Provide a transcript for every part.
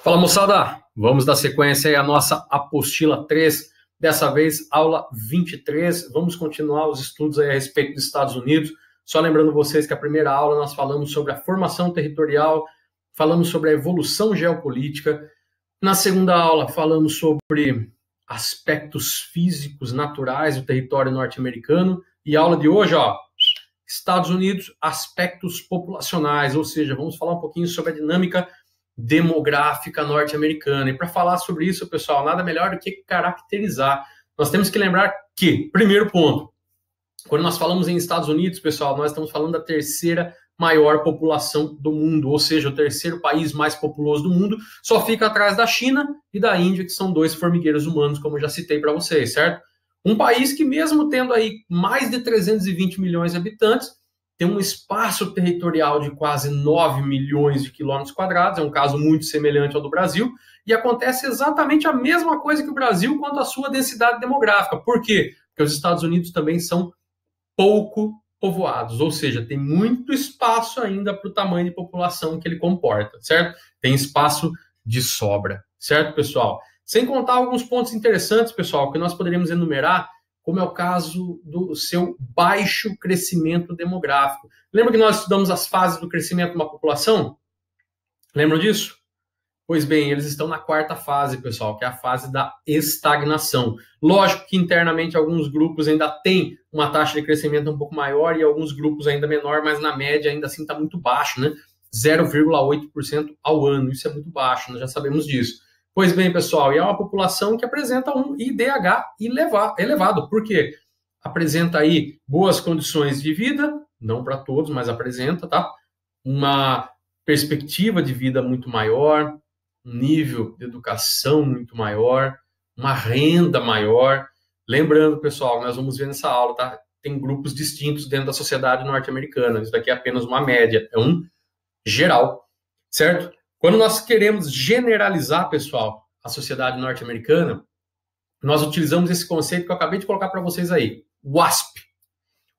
Fala, moçada, vamos dar sequência aí à nossa apostila 3, dessa vez aula 23, vamos continuar os estudos aí a respeito dos Estados Unidos, só lembrando vocês que a primeira aula nós falamos sobre a formação territorial, falamos sobre a evolução geopolítica, na segunda aula falamos sobre aspectos físicos naturais do território norte-americano, e a aula de hoje, ó, Estados Unidos, aspectos populacionais, ou seja, vamos falar um pouquinho sobre a dinâmica demográfica norte-americana. E para falar sobre isso, pessoal, nada melhor do que caracterizar. Nós temos que lembrar que, primeiro ponto, quando nós falamos em Estados Unidos, pessoal, nós estamos falando da terceira maior população do mundo, ou seja, o terceiro país mais populoso do mundo, só fica atrás da China e da Índia, que são dois formigueiros humanos, como eu já citei para vocês, certo? Um país que, mesmo tendo aí mais de 320 milhões de habitantes, tem um espaço territorial de quase 9 milhões de quilômetros quadrados, é um caso muito semelhante ao do Brasil, e acontece exatamente a mesma coisa que o Brasil quanto à sua densidade demográfica. Por quê? Porque os Estados Unidos também são pouco povoados, ou seja, tem muito espaço ainda para o tamanho de população que ele comporta, certo? Tem espaço de sobra, certo, pessoal? Sem contar alguns pontos interessantes, pessoal, que nós poderíamos enumerar, como é o caso do seu baixo crescimento demográfico. Lembra que nós estudamos as fases do crescimento de uma população? Lembram disso? Pois bem, eles estão na quarta fase, pessoal, que é a fase da estagnação. Lógico que internamente alguns grupos ainda têm uma taxa de crescimento um pouco maior e alguns grupos ainda menor, mas na média ainda assim está muito baixo, né? 0,8% ao ano, isso é muito baixo, nós já sabemos disso. Pois bem, pessoal, e é uma população que apresenta um IDH elevado. Por quê? Apresenta aí boas condições de vida, não para todos, mas apresenta, tá? Uma perspectiva de vida muito maior, um nível de educação muito maior, uma renda maior. Lembrando, pessoal, nós vamos ver nessa aula, tá? Tem grupos distintos dentro da sociedade norte-americana. Isso daqui é apenas uma média, é um geral, certo? Quando nós queremos generalizar, pessoal, a sociedade norte-americana, nós utilizamos esse conceito que eu acabei de colocar para vocês aí, WASP,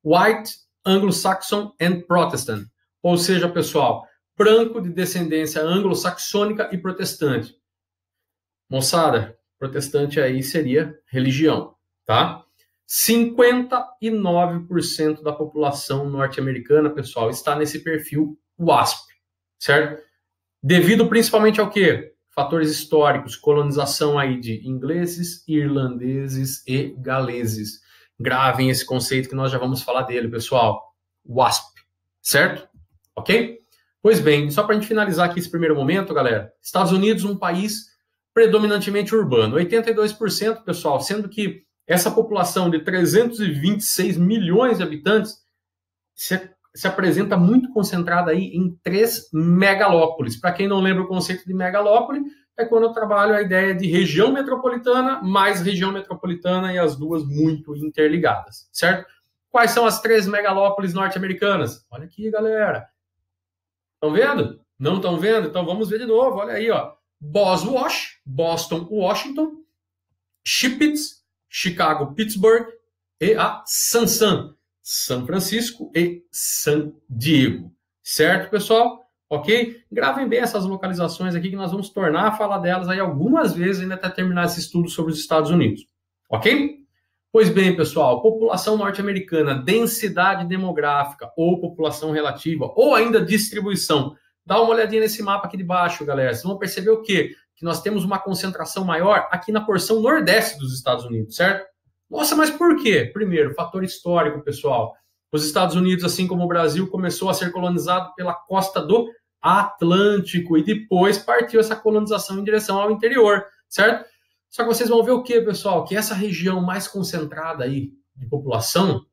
White, Anglo-Saxon and Protestant, ou seja, pessoal, branco de descendência anglo-saxônica e protestante. Moçada, protestante aí seria religião, tá? 59% da população norte-americana, pessoal, está nesse perfil WASP, certo? Devido principalmente ao quê? Fatores históricos, colonização aí de ingleses, irlandeses e galeses. Gravem esse conceito que nós já vamos falar dele, pessoal. WASP, certo? Ok? Pois bem, só para a gente finalizar aqui esse primeiro momento, galera. Estados Unidos, um país predominantemente urbano. 82%, pessoal, sendo que essa população de 326 milhões de habitantes se apresenta muito concentrada aí em 3 megalópolis. Para quem não lembra o conceito de megalópole, é quando eu trabalho a ideia de região metropolitana mais região metropolitana e as duas muito interligadas, certo? Quais são as 3 megalópolis norte-americanas? Olha aqui, galera. Estão vendo? Não estão vendo? Então vamos ver de novo. Olha aí, ó. Boston, Washington, Chippits, Chicago, Pittsburgh e a São Francisco e San Diego. Certo, pessoal? Ok? Gravem bem essas localizações aqui que nós vamos tornar a falar delas aí algumas vezes ainda até terminar esse estudo sobre os Estados Unidos. Ok? Pois bem, pessoal, população norte-americana, densidade demográfica ou população relativa ou ainda distribuição. Dá uma olhadinha nesse mapa aqui de baixo, galera. Vocês vão perceber o quê? Que nós temos uma concentração maior aqui na porção nordeste dos Estados Unidos, certo? Nossa, mas por quê? Primeiro, fator histórico, pessoal. Os Estados Unidos, assim como o Brasil, começou a ser colonizado pela costa do Atlântico e depois partiu essa colonização em direção ao interior, certo? Só que vocês vão ver o quê, pessoal? Que essa região mais concentrada aí de população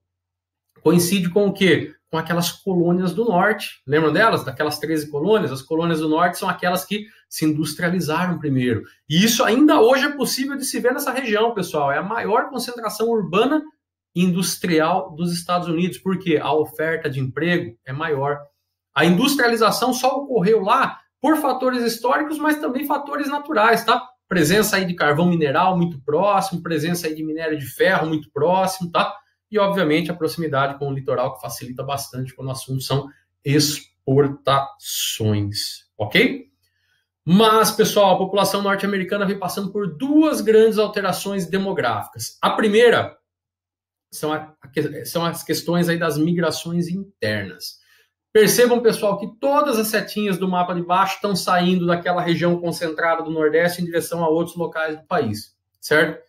coincide com o quê? Com aquelas colônias do norte. Lembram delas? Daquelas 13 colônias? As colônias do norte são aquelas que se industrializaram primeiro. E isso ainda hoje é possível de se ver nessa região, pessoal. É a maior concentração urbana industrial dos Estados Unidos, porque a oferta de emprego é maior. A industrialização só ocorreu lá por fatores históricos, mas também fatores naturais, tá? Presença aí de carvão mineral muito próximo, presença aí de minério de ferro muito próximo, tá? E, obviamente, a proximidade com o litoral, que facilita bastante quando o assunto são exportações, ok? Mas, pessoal, a população norte-americana vem passando por duas grandes alterações demográficas. A primeira são as questões aí das migrações internas. Percebam, pessoal, que todas as setinhas do mapa de baixo estão saindo daquela região concentrada do Nordeste em direção a outros locais do país, certo?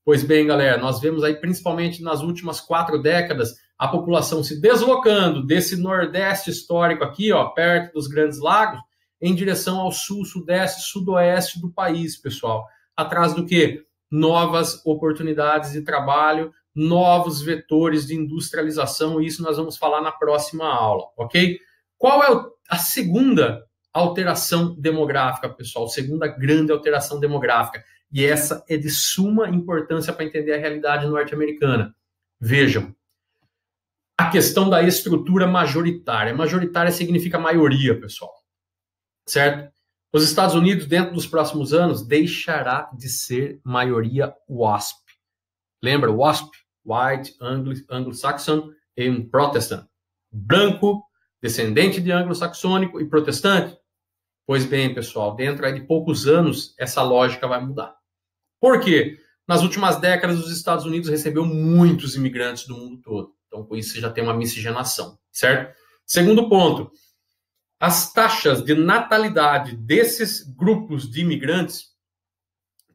Pois bem, galera, nós vemos aí, principalmente nas últimas 4 décadas, a população se deslocando desse Nordeste histórico aqui, ó, perto dos Grandes Lagos, em direção ao Sul, Sudeste, Sudoeste do país, pessoal. Atrás do quê? Novas oportunidades de trabalho, novos vetores de industrialização, e isso nós vamos falar na próxima aula, ok? Qual é a segunda alteração demográfica, pessoal? Segunda grande alteração demográfica. E essa é de suma importância para entender a realidade norte-americana. Vejam, a questão da estrutura majoritária. Majoritária significa maioria, pessoal. Certo? Os Estados Unidos, dentro dos próximos anos, deixará de ser maioria WASP. Lembra? WASP? White, Anglo-Saxon and Protestant. Branco, descendente de anglo-saxônico e protestante. Pois bem, pessoal, dentro aí de poucos anos, essa lógica vai mudar. Por quê? Nas últimas décadas, os Estados Unidos recebeu muitos imigrantes do mundo todo. Então, com isso, você já tem uma miscigenação, certo? Segundo ponto, as taxas de natalidade desses grupos de imigrantes,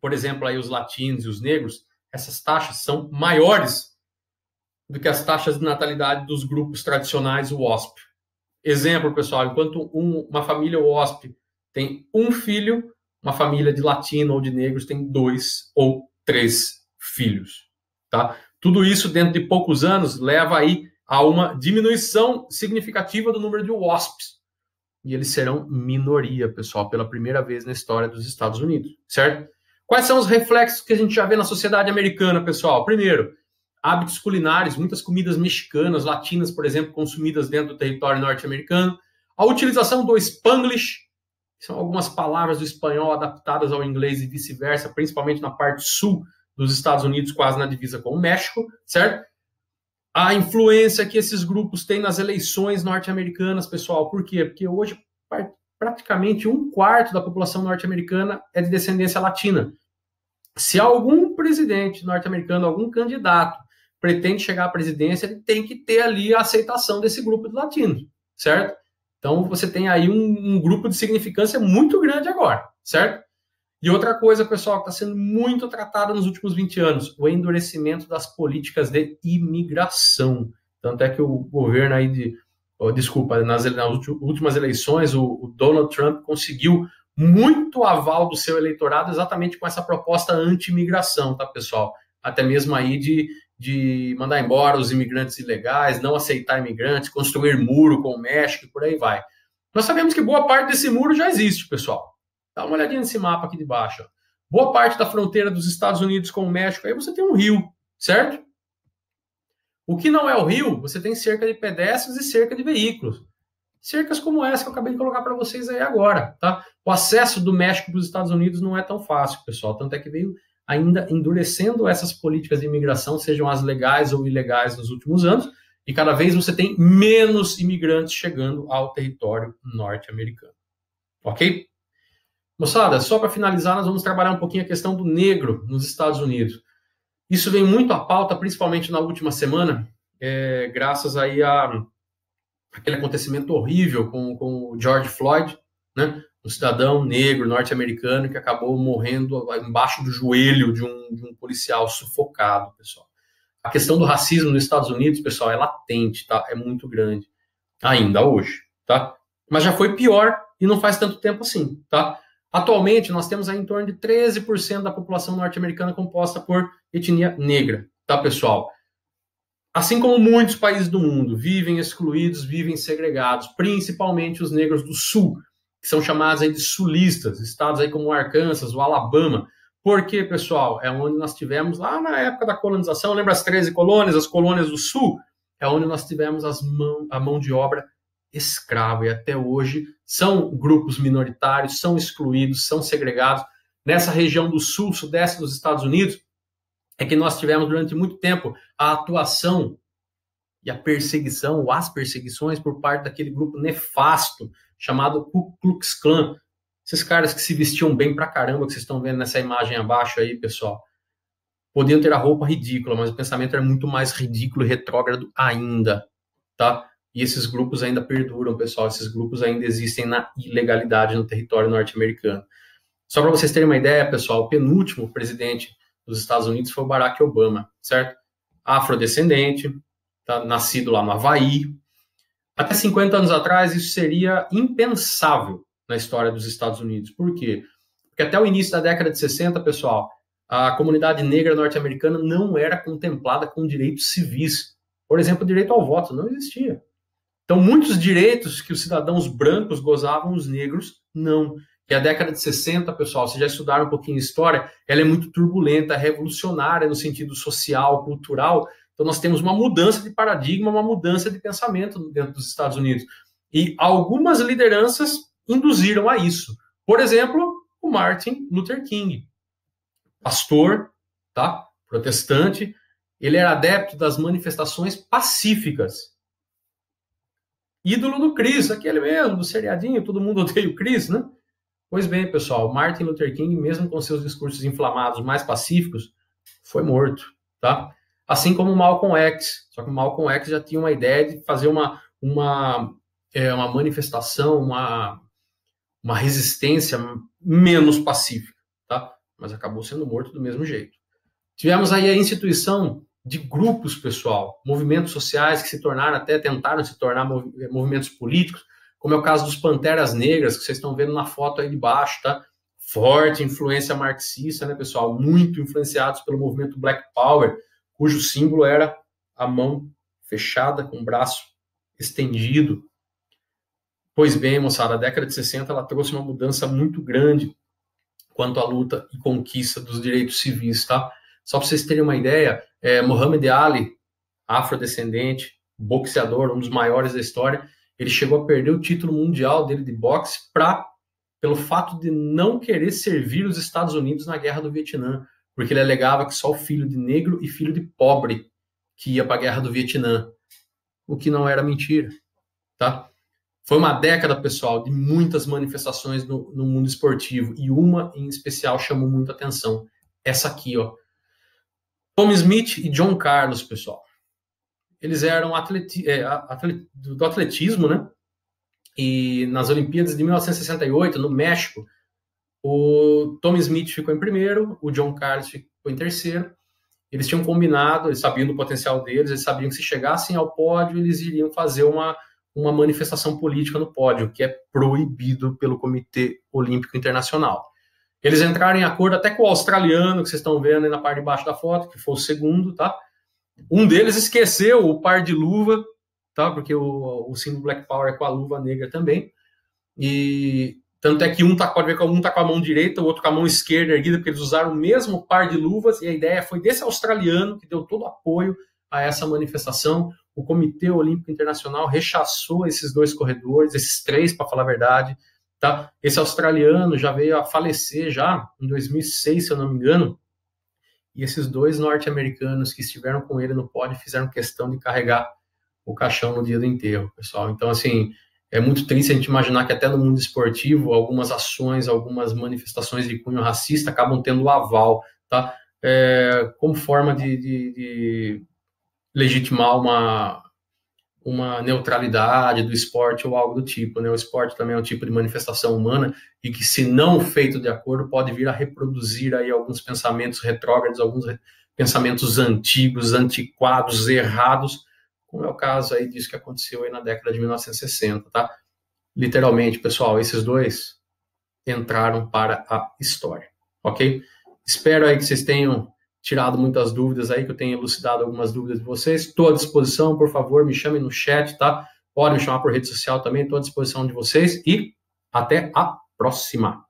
por exemplo, aí os latinos e os negros, essas taxas são maiores do que as taxas de natalidade dos grupos tradicionais WASP. Exemplo, pessoal, enquanto uma família WASP tem um filho, uma família de latino ou de negros tem 2 ou 3 filhos. Tá? Tudo isso, dentro de poucos anos, leva aí a uma diminuição significativa do número de WASPs. E eles serão minoria, pessoal, pela primeira vez na história dos Estados Unidos, certo? Quais são os reflexos que a gente já vê na sociedade americana, pessoal? Primeiro, hábitos culinários, muitas comidas mexicanas, latinas, por exemplo, consumidas dentro do território norte-americano. A utilização do Spanglish, são algumas palavras do espanhol adaptadas ao inglês e vice-versa, principalmente na parte sul dos Estados Unidos, quase na divisa com o México, certo? A influência que esses grupos têm nas eleições norte-americanas, pessoal. Por quê? Porque hoje praticamente 1/4 da população norte-americana é de descendência latina. Se algum presidente norte-americano, algum candidato, pretende chegar à presidência, ele tem que ter ali a aceitação desse grupo de latinos, certo? Então, você tem aí um grupo de significância muito grande agora, certo? E outra coisa, pessoal, que está sendo muito tratada nos últimos 20 anos, o endurecimento das políticas de imigração. Tanto é que o governo aí nas últimas eleições, o Donald Trump conseguiu muito aval do seu eleitorado exatamente com essa proposta anti-imigração, tá, pessoal? Até mesmo aí de mandar embora os imigrantes ilegais, não aceitar imigrantes, construir muro com o México e por aí vai. Nós sabemos que boa parte desse muro já existe, pessoal. Dá uma olhadinha nesse mapa aqui de baixo. Ó. Boa parte da fronteira dos Estados Unidos com o México, aí você tem um rio, certo? O que não é o rio, você tem cerca de pedestres e cerca de veículos. Cercas como essa que eu acabei de colocar para vocês aí agora, tá? O acesso do México para os Estados Unidos não é tão fácil, pessoal. Tanto é que veio ainda endurecendo essas políticas de imigração, sejam as legais ou ilegais nos últimos anos, e cada vez você tem menos imigrantes chegando ao território norte-americano. Ok? Moçada, só para finalizar, nós vamos trabalhar um pouquinho a questão do negro nos Estados Unidos. Isso vem muito à pauta, principalmente na última semana, graças aí aquele acontecimento horrível com o George Floyd, né? Um cidadão negro norte-americano que acabou morrendo embaixo do joelho de um policial sufocado, pessoal. A questão do racismo nos Estados Unidos, pessoal, é latente, tá? É muito grande, ainda hoje, tá? Mas já foi pior e não faz tanto tempo assim, tá? Atualmente, nós temos aí em torno de 13% da população norte-americana composta por etnia negra, tá, pessoal? Assim como muitos países do mundo vivem excluídos, vivem segregados, principalmente os negros do sul, que são chamados aí de sulistas, estados aí como o Arkansas, o Alabama. Por quê, pessoal? É onde nós tivemos, lá na época da colonização, lembra as 13 colônias, as colônias do sul? É onde nós tivemos a mão de obra escrava, e até hoje são grupos minoritários, são excluídos, são segregados. Nessa região do sul, sudeste dos Estados Unidos, é que nós tivemos durante muito tempo a atuação e a perseguição, ou as perseguições por parte daquele grupo nefasto chamado Ku Klux Klan, Esses caras que se vestiam bem pra caramba, que vocês estão vendo nessa imagem abaixo aí, pessoal, podiam ter a roupa ridícula, mas o pensamento era muito mais ridículo e retrógrado ainda, tá? E esses grupos ainda perduram, pessoal, esses grupos ainda existem na ilegalidade no território norte-americano. Só para vocês terem uma ideia, pessoal, o penúltimo presidente dos Estados Unidos foi o Barack Obama, certo? Afrodescendente, tá? Nascido lá no Havaí. Até 50 anos atrás, isso seria impensável na história dos Estados Unidos. Por quê? Porque até o início da década de 60, pessoal, a comunidade negra norte-americana não era contemplada com direitos civis. Por exemplo, o direito ao voto não existia. Então, muitos direitos que os cidadãos brancos gozavam, os negros não. E a década de 60, pessoal, vocês já estudaram um pouquinho de história, ela é muito turbulenta, revolucionária no sentido social, cultural. Então, nós temos uma mudança de paradigma, uma mudança de pensamento dentro dos Estados Unidos. E algumas lideranças induziram a isso. Por exemplo, o Martin Luther King, pastor, tá? Protestante, ele era adepto das manifestações pacíficas. Ídolo do Chris, aquele mesmo, do seriadinho, todo mundo odeia o Chris, né? Pois bem, pessoal, Martin Luther King, mesmo com seus discursos inflamados mais pacíficos, foi morto, tá? Assim como Malcolm X. Só que Malcolm X já tinha uma ideia de fazer uma manifestação, uma resistência menos pacífica, tá? Mas acabou sendo morto do mesmo jeito. Tivemos aí a instituição de grupos, pessoal, movimentos sociais que tentaram se tornar movimentos políticos, como é o caso dos Panteras Negras, que vocês estão vendo na foto aí de baixo, tá? Forte influência marxista, né, pessoal? Muito influenciados pelo movimento Black Power, cujo símbolo era a mão fechada com o braço estendido. Pois bem, moçada, a década de 60 ela trouxe uma mudança muito grande quanto à luta e conquista dos direitos civis, tá? Só para vocês terem uma ideia, Muhammad Ali, afrodescendente, boxeador, um dos maiores da história, ele chegou a perder o título mundial dele de boxe pelo fato de não querer servir os Estados Unidos na Guerra do Vietnã, porque ele alegava que só o filho de negro e filho de pobre que ia para a Guerra do Vietnã, o que não era mentira, tá? Foi uma década, pessoal, de muitas manifestações no mundo esportivo, e uma em especial chamou muita atenção, essa aqui, ó. Tom Smith e John Carlos, pessoal. Eles eram do atletismo, né? E nas Olimpíadas de 1968, no México, o Tom Smith ficou em primeiro, o John Carlos ficou em terceiro. Eles tinham combinado, eles sabiam do potencial deles, eles sabiam que se chegassem ao pódio, eles iriam fazer uma manifestação política no pódio, que é proibido pelo Comitê Olímpico Internacional. Eles entraram em acordo até com o australiano, que vocês estão vendo aí na parte de baixo da foto, que foi o segundo, tá? Um deles esqueceu o par de luva, tá? Porque o símbolo Black Power é com a luva negra também. E tanto é que pode ver que um tá com a mão direita, o outro com a mão esquerda erguida, porque eles usaram o mesmo par de luvas, e a ideia foi desse australiano que deu todo o apoio a essa manifestação. O Comitê Olímpico Internacional rechaçou esses dois corredores, esses três, para falar a verdade, tá? Esse australiano já veio a falecer já em 2006, se eu não me engano, e esses dois norte-americanos que estiveram com ele no pódio fizeram questão de carregar o caixão no dia do enterro, pessoal. Então, assim, é muito triste a gente imaginar que até no mundo esportivo, algumas ações, algumas manifestações de cunho racista acabam tendo o aval, tá? Como forma de legitimar uma neutralidade do esporte ou algo do tipo, né? O esporte também é um tipo de manifestação humana e que, se não feito de acordo, pode vir a reproduzir aí alguns pensamentos retrógrados, alguns pensamentos antigos, antiquados, errados, como é o caso aí disso que aconteceu aí na década de 1960, tá? Literalmente, pessoal, esses dois entraram para a história, ok? Espero aí que vocês tenham tirado muitas dúvidas aí, que eu tenha elucidado algumas dúvidas de vocês. Estou à disposição, por favor, me chamem no chat, tá? Podem me chamar por rede social também, estou à disposição de vocês e até a próxima.